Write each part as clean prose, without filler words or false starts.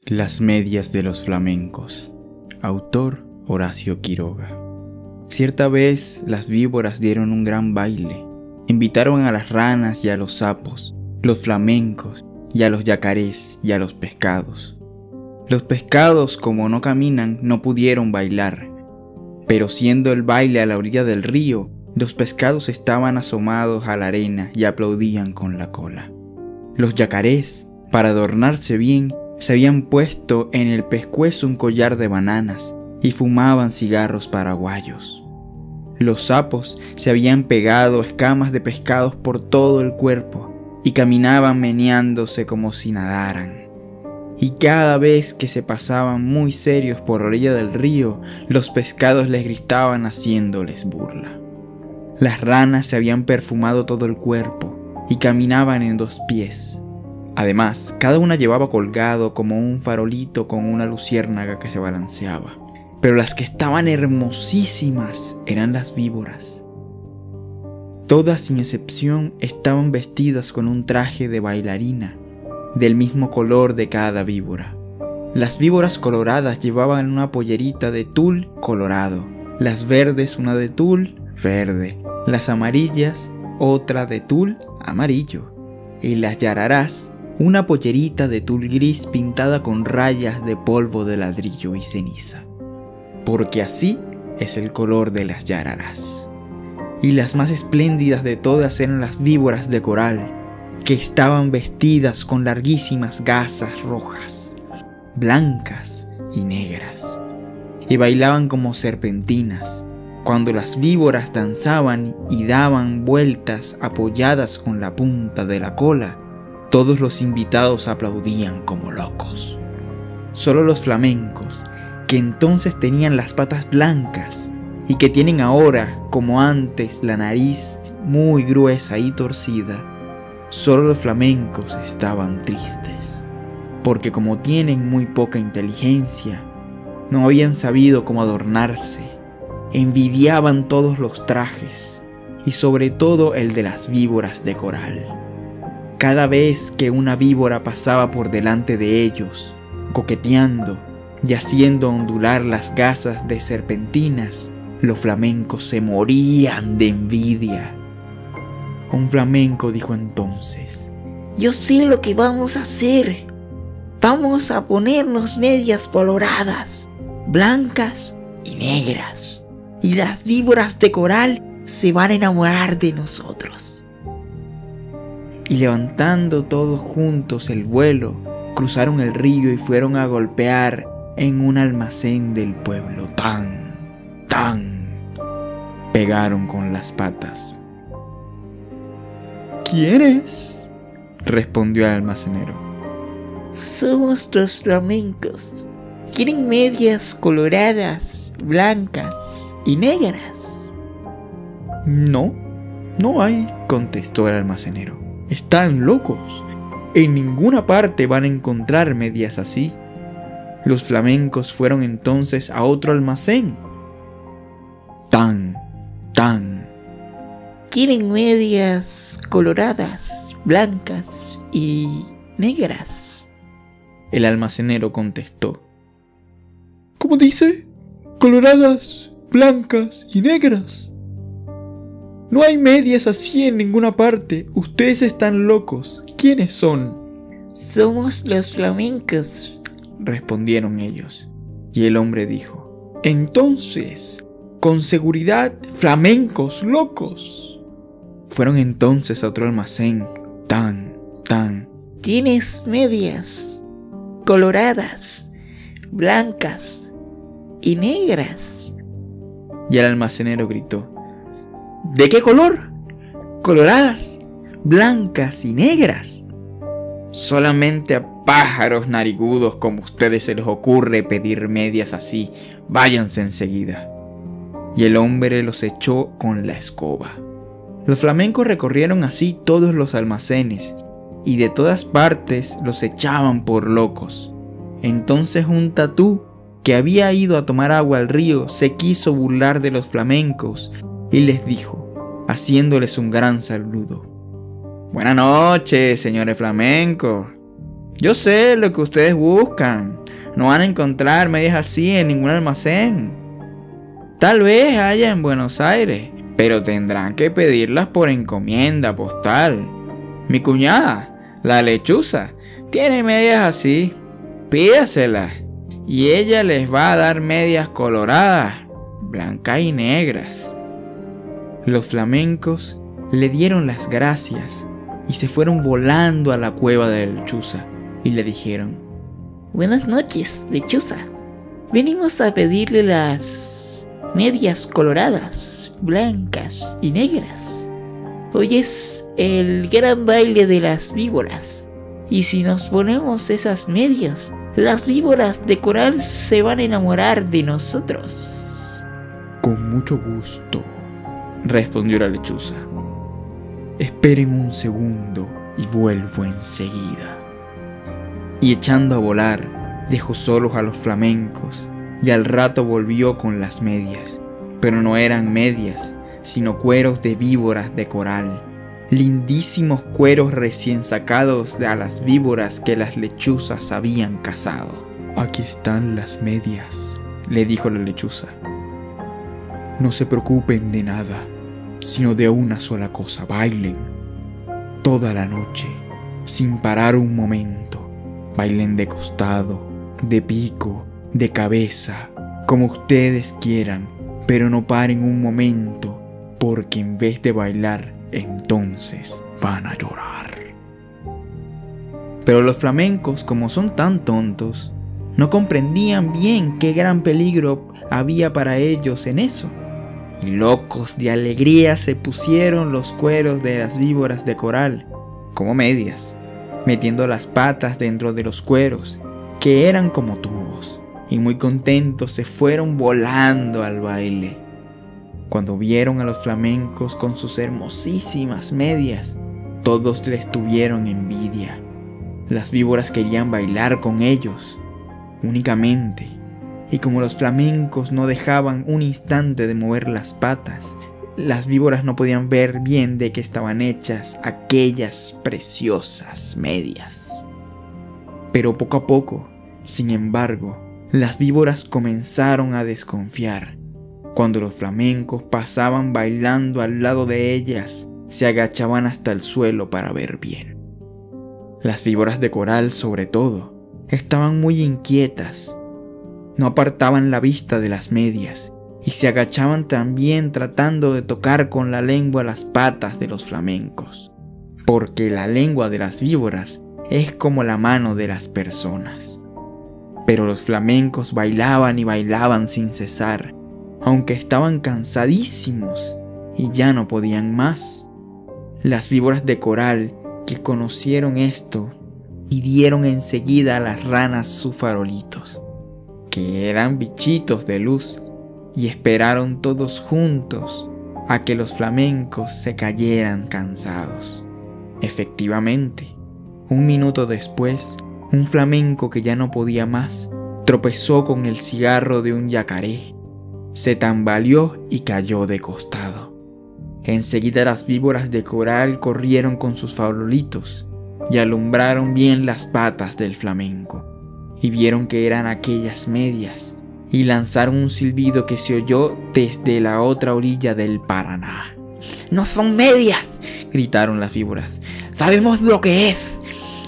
Las medias de los flamencos. Autor Horacio Quiroga. Cierta vez las víboras dieron un gran baile. Invitaron a las ranas y a los sapos, los flamencos y a los yacarés y a los pescados. Los pescados, como no caminan, no pudieron bailar. Pero siendo el baile a la orilla del río, los pescados estaban asomados a la arena y aplaudían con la cola. Los yacarés, para adornarse bien, se habían puesto en el pescuezo un collar de bananas y fumaban cigarros paraguayos. Los sapos se habían pegado escamas de pescados por todo el cuerpo y caminaban meneándose como si nadaran. Y cada vez que se pasaban muy serios por la orilla del río, los pescados les gritaban haciéndoles burla. Las ranas se habían perfumado todo el cuerpo y caminaban en 2 pies. Además, cada una llevaba colgado como un farolito con una luciérnaga que se balanceaba. Pero las que estaban hermosísimas eran las víboras. Todas sin excepción estaban vestidas con un traje de bailarina, del mismo color de cada víbora. Las víboras coloradas llevaban una pollerita de tul colorado, las verdes una de tul verde, las amarillas otra de tul amarillo, y las yararás una pollerita de tul gris pintada con rayas de polvo de ladrillo y ceniza, porque así es el color de las yararás. Y las más espléndidas de todas eran las víboras de coral, que estaban vestidas con larguísimas gasas rojas, blancas y negras, y bailaban como serpentinas. Cuando las víboras danzaban y daban vueltas apoyadas con la punta de la cola, todos los invitados aplaudían como locos. Solo los flamencos, que entonces tenían las patas blancas y que tienen ahora, como antes, la nariz muy gruesa y torcida, solo los flamencos estaban tristes, porque como tienen muy poca inteligencia, no habían sabido cómo adornarse, envidiaban todos los trajes y sobre todo el de las víboras de coral. Cada vez que una víbora pasaba por delante de ellos, coqueteando y haciendo ondular las gasas de serpentinas, los flamencos se morían de envidia. Un flamenco dijo entonces: yo sé lo que vamos a hacer. Vamos a ponernos medias coloradas, blancas y negras, y las víboras de coral se van a enamorar de nosotros. Y levantando todos juntos el vuelo, cruzaron el río y fueron a golpear en un almacén del pueblo. ¡Tan! ¡Tan! Pegaron con las patas. ¿Quién es?, respondió el almacenero. Somos los flamencos. ¿Quieren medias coloradas, blancas y negras? No hay, contestó el almacenero. Están locos. En ninguna parte van a encontrar medias así. Los flamencos fueron entonces a otro almacén. ¡Tan! ¡Tan! ¿Quieren medias coloradas, blancas y negras? El almacenero contestó. ¿Cómo dice? ¿Coloradas, blancas y negras? No hay medias así en ninguna parte. Ustedes están locos. ¿Quiénes son? Somos los flamencos, respondieron ellos. Y el hombre dijo: entonces, con seguridad, flamencos locos. Fueron entonces a otro almacén. ¡Tan! ¡Tan! ¿Tienes medias coloradas, blancas y negras? Y el almacenero gritó: ¿de qué color? Coloradas, blancas y negras. Solamente a pájaros narigudos como ustedes se les ocurre pedir medias así. Váyanse enseguida. Y el hombre los echó con la escoba. Los flamencos recorrieron así todos los almacenes y de todas partes los echaban por locos. Entonces un tatú, que había ido a tomar agua al río, se quiso burlar de los flamencos y les dijo, haciéndoles un gran saludo: buenas noches, señores flamencos. Yo sé lo que ustedes buscan. No van a encontrar medias así en ningún almacén. Tal vez haya en Buenos Aires, pero tendrán que pedirlas por encomienda postal. Mi cuñada, la lechuza, tiene medias así. Pídaselas y ella les va a dar medias coloradas, blancas y negras. Los flamencos le dieron las gracias y se fueron volando a la cueva de la lechuza y le dijeron: Buenas noches, lechuza. Venimos a pedirle las medias coloradas, blancas y negras. Hoy es el gran baile de las víboras. Y si nos ponemos esas medias, las víboras de coral se van a enamorar de nosotros. Con mucho gusto, respondió la lechuza. Esperen un segundo y vuelvo enseguida. Y echando a volar, dejó solos a los flamencos y al rato volvió con las medias. Pero no eran medias, sino cueros de víboras de coral. Lindísimos cueros recién sacados de a las víboras que las lechuzas habían cazado. Aquí están las medias, le dijo la lechuza. No se preocupen de nada, sino de una sola cosa: bailen toda la noche, sin parar un momento. Bailen de costado, de pico, de cabeza, como ustedes quieran, pero no paren un momento, porque en vez de bailar, entonces van a llorar. Pero los flamencos, como son tan tontos, no comprendían bien qué gran peligro había para ellos en eso. Y locos de alegría se pusieron los cueros de las víboras de coral como medias, metiendo las patas dentro de los cueros, que eran como tubos, y muy contentos se fueron volando al baile. Cuando vieron a los flamencos con sus hermosísimas medias, todos les tuvieron envidia. Las víboras querían bailar con ellos únicamente, y como los flamencos no dejaban un instante de mover las patas, las víboras no podían ver bien de qué estaban hechas aquellas preciosas medias. Pero poco a poco, sin embargo, las víboras comenzaron a desconfiar. Cuando los flamencos pasaban bailando al lado de ellas, se agachaban hasta el suelo para ver bien. Las víboras de coral, sobre todo, estaban muy inquietas. No apartaban la vista de las medias y se agachaban también tratando de tocar con la lengua las patas de los flamencos, porque la lengua de las víboras es como la mano de las personas. Pero los flamencos bailaban y bailaban sin cesar, aunque estaban cansadísimos y ya no podían más. Las víboras de coral, que conocieron esto, pidieron enseguida a las ranas sus farolitos, que eran bichitos de luz, y esperaron todos juntos a que los flamencos se cayeran cansados. Efectivamente, un minuto después, un flamenco que ya no podía más tropezó con el cigarro de un yacaré, se tambaleó y cayó de costado. Enseguida las víboras de coral corrieron con sus farolitos y alumbraron bien las patas del flamenco, y vieron que eran aquellas medias, y lanzaron un silbido que se oyó desde la otra orilla del Paraná. ¡No son medias!, gritaron las víboras. ¡Sabemos lo que es!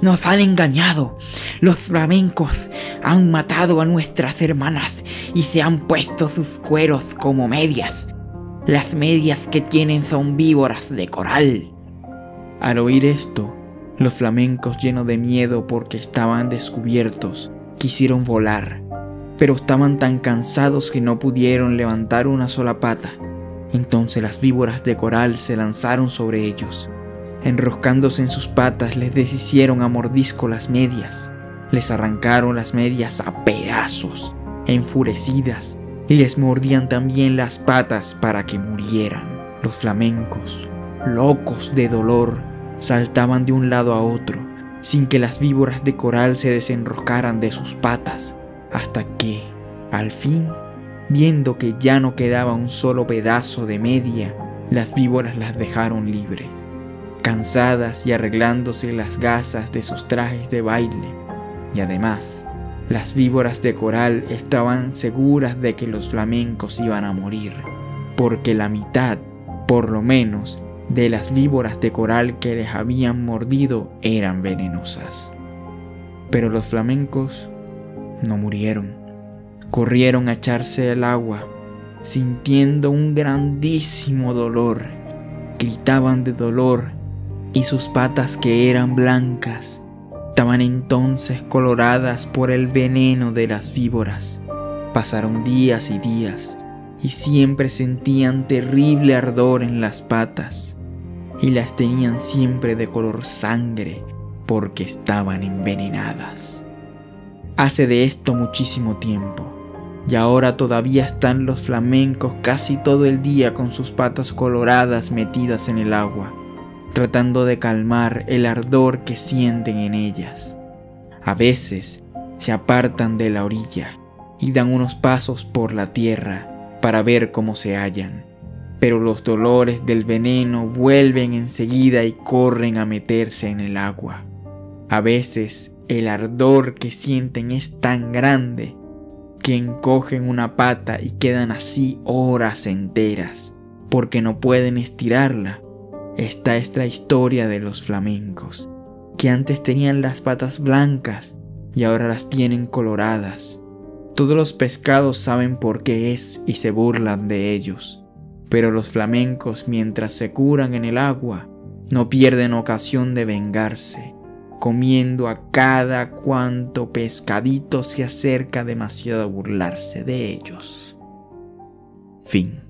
¡Nos han engañado! Los flamencos han matado a nuestras hermanas y se han puesto sus cueros como medias. Las medias que tienen son víboras de coral. Al oír esto, los flamencos, llenos de miedo porque estaban descubiertos, quisieron volar, pero estaban tan cansados que no pudieron levantar una sola pata. Entonces las víboras de coral se lanzaron sobre ellos. Enroscándose en sus patas, les deshicieron a mordisco las medias. Les arrancaron las medias a pedazos, enfurecidas, y les mordían también las patas para que murieran. Los flamencos, locos de dolor, saltaban de un lado a otro, sin que las víboras de coral se desenroscaran de sus patas, hasta que, al fin, viendo que ya no quedaba un solo pedazo de media, las víboras las dejaron libres. cansadas y arreglándose las gasas de sus trajes de baile. Y además, las víboras de coral estaban seguras de que los flamencos iban a morir, porque la mitad, por lo menos, de las víboras de coral que les habían mordido eran venenosas. Pero los flamencos no murieron. Corrieron a echarse al agua, sintiendo un grandísimo dolor. Gritaban de dolor y sus patas, que eran blancas, estaban entonces coloradas por el veneno de las víboras. Pasaron días y días y siempre sentían terrible ardor en las patas y las tenían siempre de color sangre porque estaban envenenadas. Hace de esto muchísimo tiempo y ahora todavía están los flamencos casi todo el día con sus patas coloradas metidas en el agua, tratando de calmar el ardor que sienten en ellas. A veces se apartan de la orilla y dan unos pasos por la tierra para ver cómo se hallan, pero los dolores del veneno vuelven enseguida y corren a meterse en el agua. A veces el ardor que sienten es tan grande que encogen una pata y quedan así horas enteras porque no pueden estirarla. Esta es la historia de los flamencos, que antes tenían las patas blancas y ahora las tienen coloradas. Todos los pescados saben por qué es y se burlan de ellos, pero los flamencos, mientras se curan en el agua, no pierden ocasión de vengarse, comiendo a cada cuanto pescadito se acerca demasiado a burlarse de ellos. Fin.